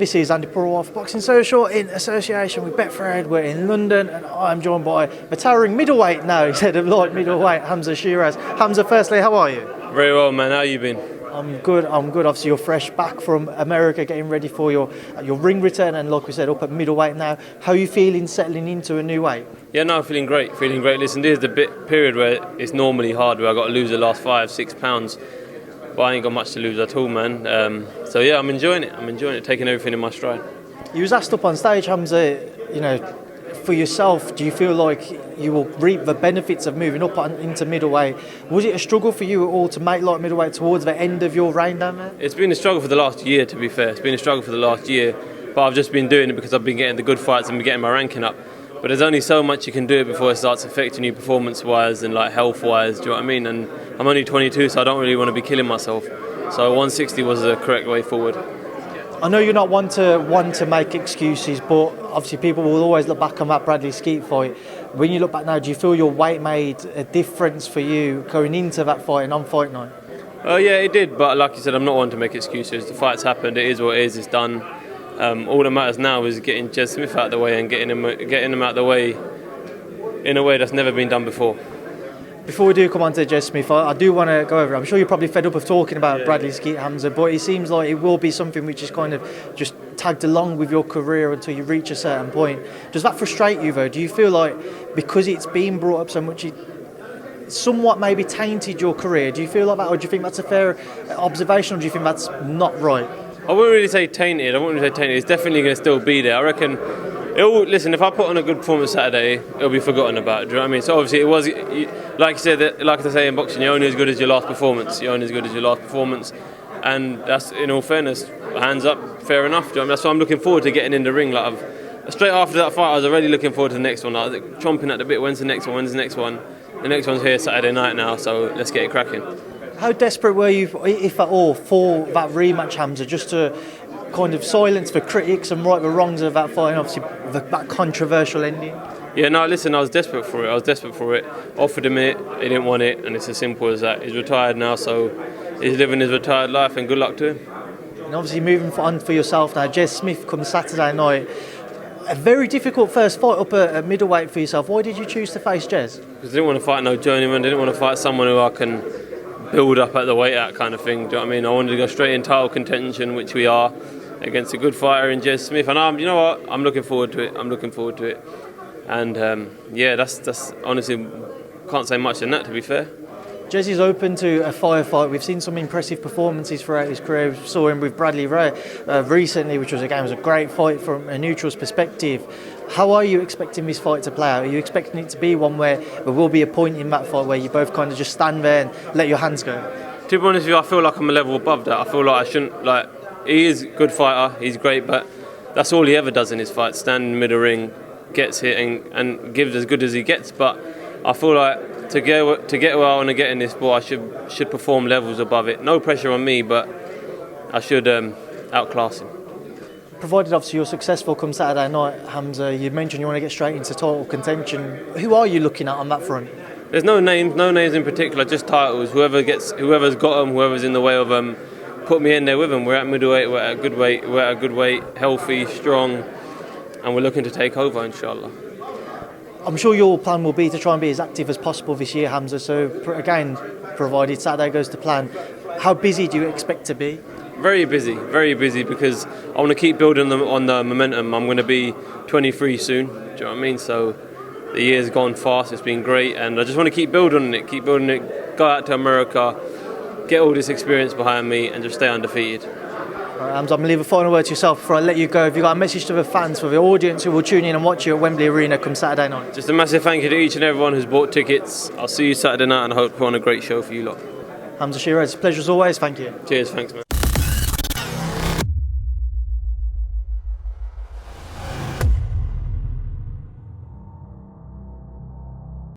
This is Andi Purewal for Boxing Social in association with Betfred. We're in London and I'm joined by the towering middleweight now instead of light middleweight, Hamzah Sheeraz. Hamzah, firstly, how are you? Very well, man. How you been? I'm good. Obviously, you're fresh back from America, getting ready for your ring return, and like we said, up at middleweight now. How are you feeling settling into a new weight? Yeah, no, feeling great. Listen, this is the period where it's normally hard, where I got to lose the last 5-6 pounds. But I ain't got much to lose at all, man. So yeah, I'm enjoying it. Taking everything in my stride. You was asked up on stage, Hamzah, for yourself, do you feel like you will reap the benefits of moving up into middleweight? Was it a struggle for you at all to make light middleweight towards the end of your reign down there? It's been a struggle for the last year, to be fair. But I've just been doing it because I've been getting the good fights and been getting my ranking up. But there's only so much you can do before it starts affecting you performance-wise and like health-wise, do you know what I mean? And I'm only 22, so I don't really want to be killing myself. So 160 was the correct way forward. I know you're not one to make excuses, but obviously people will always look back on that Bradley Skeete fight. When you look back now, do you feel your weight made a difference for you going into that fight and on fight night? Yeah, it did, but like you said, I'm not one to make excuses. The fight's happened, it is what it is, it's done. All that matters now is getting Jez Smith out of the way and getting him out of the way in a way that's never been done before. Before we do come on to Jez Smith, I do want to go over. I'm sure you're probably fed up of talking about Bradley Skeete, Hamzah, but it seems like it will be something which is kind of just tagged along with your career until you reach a certain point. Does that frustrate you though? Do you feel like because it's been brought up so much, it somewhat maybe tainted your career? Do you feel like that, or do you think that's a fair observation, or do you think that's not right? I wouldn't really say tainted. It's definitely going to still be there. I reckon. Listen, if I put on a good performance Saturday, it'll be forgotten about. Do you know what I mean? So obviously it was, like you said, like they say in boxing, you're only as good as your last performance. And that's, in all fairness, hands up, fair enough. Do you know what I mean? That's why I'm looking forward to getting in the ring. Straight after that fight, I was already looking forward to the next one. I was chomping at the bit. When's the next one? The next one's here Saturday night now. So let's get it cracking. How desperate were you, if at all, for that rematch, Hamzah, just to kind of silence the critics and right the wrongs of that fight, and obviously that controversial ending? Yeah, no, listen, I was desperate for it. Offered him it, he didn't want it, and it's as simple as that. He's retired now, so he's living his retired life, and good luck to him. And obviously moving on for yourself now, Jez Smith comes Saturday night. A very difficult first fight up at middleweight for yourself. Why did you choose to face Jez? Because I didn't want to fight no journeyman, didn't want to fight someone who I can build up at the weight out kind of thing. Do you know what I mean? I wanted to go straight in title contention, which we are, against a good fighter in Jez Smith, and I'm looking forward to it. And that's honestly, can't say much than that, to be fair. Jez is open to a firefight. We've seen some impressive performances throughout his career. We saw him with Bradley Ray recently, which was a great fight from a neutral's perspective. How are you expecting this fight to play out? Are you expecting it to be one where there will be a point in that fight where you both kind of just stand there and let your hands go? To be honest with you, I feel like I'm a level above that. I feel like I shouldn't, he is a good fighter, he's great, but that's all he ever does in his fight, stand in the middle ring, gets hit and gives as good as he gets. But I feel like to get where I want to get in this sport, I should perform levels above it. No pressure on me, but I should outclass him. Provided obviously you're successful come Saturday night, Hamzah, you mentioned you want to get straight into title contention. Who are you looking at on that front? There's no names in particular, just titles. Whoever's got them, whoever's in the way of them, put me in there with them. We're at middleweight, we're at a good weight, healthy, strong, and we're looking to take over, inshallah. I'm sure your plan will be to try and be as active as possible this year, Hamzah. So again, provided Saturday goes to plan, how busy do you expect to be? Very busy, because I want to keep building on the momentum. I'm going to be 23 soon, do you know what I mean? So the year's gone fast, it's been great, and I just want to keep building it, go out to America, get all this experience behind me, and just stay undefeated. Right, Hamzah, I'm going to leave a final word to yourself before I let you go. Have you got a message to the fans, for the audience who will tune in and watch you at Wembley Arena come Saturday night? Just a massive thank you to each and everyone who's bought tickets. I'll see you Saturday night, and I hope to put on a great show for you lot. Hamzah Sheeraz, pleasure as always, thank you. Cheers, thanks man.